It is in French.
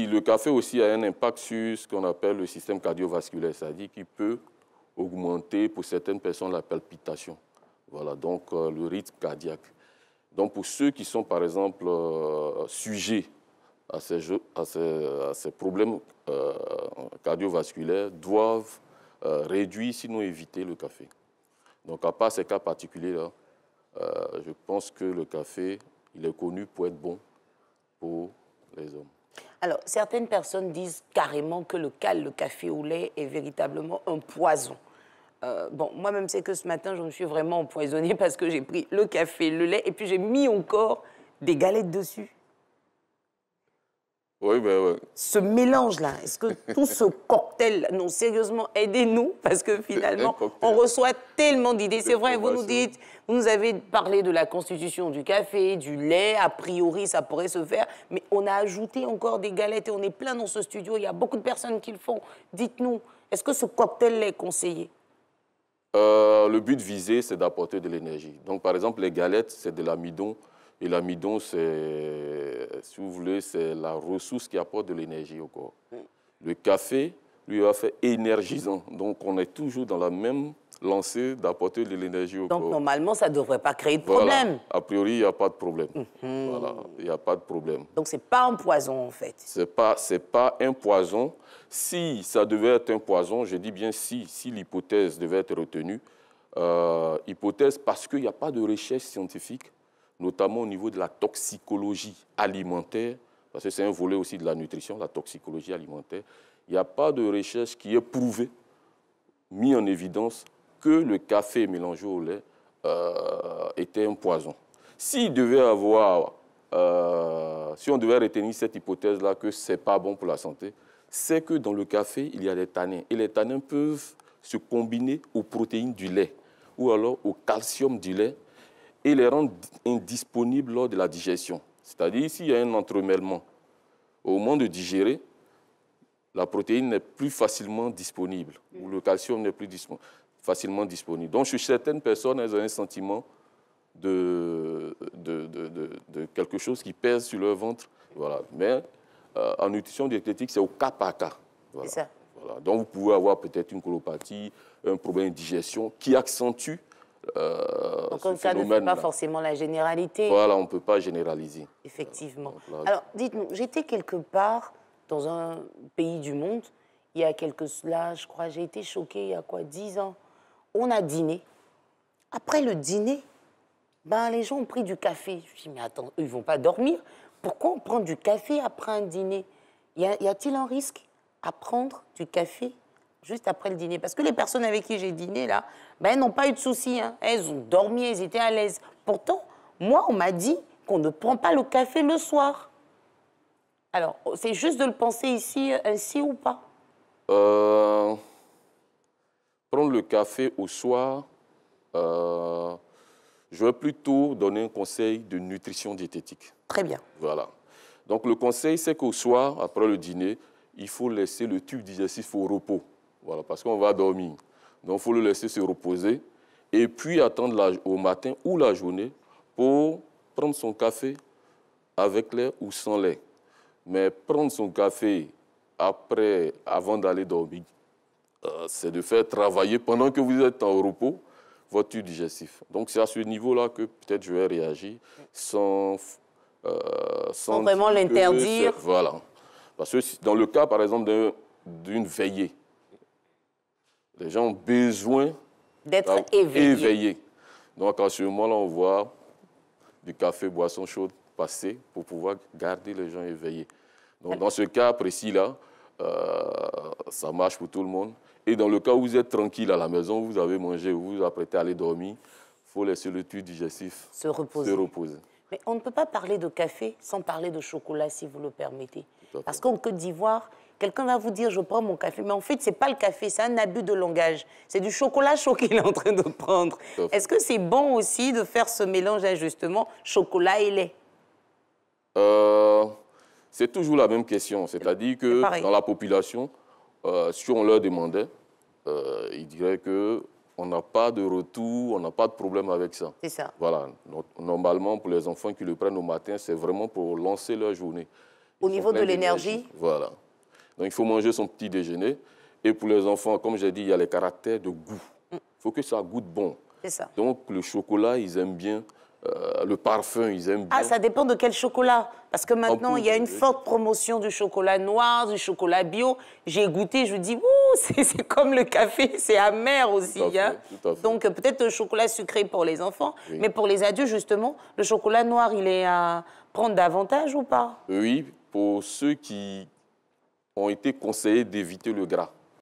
Le café aussi a un impact sur ce qu'on appelle le système cardiovasculaire, c'est-à-dire qu'il peut augmenter pour certaines personnes la palpitation. Voilà, donc le rythme cardiaque. Donc pour ceux qui sont par exemple sujets à ces problèmes cardiovasculaires, doivent réduire, sinon éviter le café. Donc à part ces cas particuliers-là, je pense que le café, il est connu pour être bon pour les hommes. Alors, certaines personnes disent carrément que le café au lait est véritablement un poison. Bon, moi-même, c'est que ce matin, je me suis vraiment empoisonnée parce que j'ai pris le café, le lait, et puis j'ai mis encore des galettes dessus. Oui, ben oui. Ce mélange-là, est-ce que tout ce cocktail, non, sérieusement, aidez-nous, parce que finalement, on reçoit tellement d'idées. C'est vrai, vous nous dites, vous nous avez parlé de la constitution du café, du lait, a priori, ça pourrait se faire, mais on a ajouté encore des galettes et on est plein dans ce studio, il y a beaucoup de personnes qui le font. Dites-nous, est-ce que ce cocktail est conseillé? Le but visé, c'est d'apporter de l'énergie. Donc, par exemple, les galettes, c'est de l'amidon. Et l'amidon, c'est, si vous voulez, c'est la ressource qui apporte de l'énergie au corps. Le café, lui, va faire énergisant. Donc, on est toujours dans la même lancée d'apporter de l'énergie au corps. Donc, normalement, ça ne devrait pas créer de problème. Voilà. A priori, il n'y a pas de problème. Voilà. Il n'y a pas de problème. Donc, ce n'est pas un poison, en fait. Ce n'est pas un poison. Si ça devait être un poison, je dis bien si l'hypothèse devait être retenue, hypothèse parce qu'il n'y a pas de recherche scientifique, notamment au niveau de la toxicologie alimentaire, parce que c'est un volet aussi de la nutrition, la toxicologie alimentaire. Il n'y a pas de recherche qui ait prouvé, mis en évidence, que le café mélangé au lait était un poison. S'il devait avoir, si on devait retenir cette hypothèse-là que ce n'est pas bon pour la santé, c'est que dans le café, il y a des tanins. Et les tanins peuvent se combiner aux protéines du lait ou alors au calcium du lait et les rendre indisponibles lors de la digestion. C'est-à-dire, s'il y a un entremêlement, au moment de digérer, la protéine n'est plus facilement disponible, ou le calcium n'est plus facilement disponible. Donc, chez certaines personnes, elles ont un sentiment de quelque chose qui pèse sur leur ventre. Voilà. Mais en nutrition diététique, c'est au cas par cas. Voilà. C'est ça. Voilà. Donc, vous pouvez avoir peut-être une colopathie, un problème de digestion qui accentue donc, comme ça ne fait pas forcément la généralité. Voilà, on ne peut pas généraliser. Effectivement. Voilà. Alors, dites-nous, j'étais quelque part dans un pays du monde, il y a là, je crois, j'ai été choquée, il y a quoi, 10 ans. On a dîné. Après le dîner, ben, les gens ont pris du café. Je me suis dit, mais attends, eux, ils ne vont pas dormir. Pourquoi on prend du café après un dîner? Y a-t-il un risque à prendre du café juste après le dîner? Parce que les personnes avec qui j'ai dîné, là, ben, elles n'ont pas eu de soucis. Hein. Elles ont dormi, elles étaient à l'aise. Pourtant, moi, on m'a dit qu'on ne prend pas le café le soir. Alors, c'est juste de le penser ici, ainsi ou pas? Prendre le café au soir, je vais plutôt donner un conseil de nutrition diététique. Très bien. Voilà. Donc, le conseil, c'est qu'au soir, après le dîner, il faut laisser le tube digestif au repos. Voilà, parce qu'on va dormir. Donc, il faut le laisser se reposer et puis attendre au matin ou la journée pour prendre son café avec lait ou sans lait. Mais prendre son café avant d'aller dormir, c'est de faire travailler pendant que vous êtes en repos votre tube digestif. Donc, c'est à ce niveau-là que peut-être je vais réagir sans vraiment l'interdire. Voilà. Parce que dans le cas, par exemple, d'une veillée, les gens ont besoin d'être éveillés. Donc, à ce moment-là, on voit du café, boisson chaude passer pour pouvoir garder les gens éveillés. Donc, dans ce cas précis-là, ça marche pour tout le monde. Et dans le cas où vous êtes tranquille à la maison, vous avez mangé, vous vous apprêtez à aller dormir, il faut laisser le tube digestif se reposer. Mais on ne peut pas parler de café sans parler de chocolat, si vous le permettez. Parce qu'en Côte d'Ivoire, quelqu'un va vous dire « je prends mon café », mais en fait, ce n'est pas le café, c'est un abus de langage. C'est du chocolat chaud qu'il est en train de prendre. Est-ce que c'est bon aussi de faire ce mélange, justement, chocolat et lait? C'est toujours la même question. C'est-à-dire que dans la population, si on leur demandait, ils diraient qu'on n'a pas de retour, on n'a pas de problème avec ça. C'est ça. Voilà. Donc, normalement, pour les enfants qui le prennent au matin, c'est vraiment pour lancer leur journée. Au niveau de l'énergie? Voilà. Donc, il faut manger son petit déjeuner. Et pour les enfants, comme j'ai dit, il y a les caractères de goût. Il faut que ça goûte bon. C'est ça. Donc, le chocolat, ils aiment bien. Le parfum, ils aiment bien. Ah, ça dépend de quel chocolat. Parce que maintenant, il y a une forte promotion du chocolat noir, du chocolat bio. J'ai goûté, je me dis, ouh, c'est comme le café, c'est amer aussi. Tout à fait. Donc, peut-être le chocolat sucré pour les enfants. Oui. Mais pour les adultes, justement, le chocolat noir, il est à prendre davantage ou pas? Oui, pour ceux qui ont été conseillés d'éviter le gras.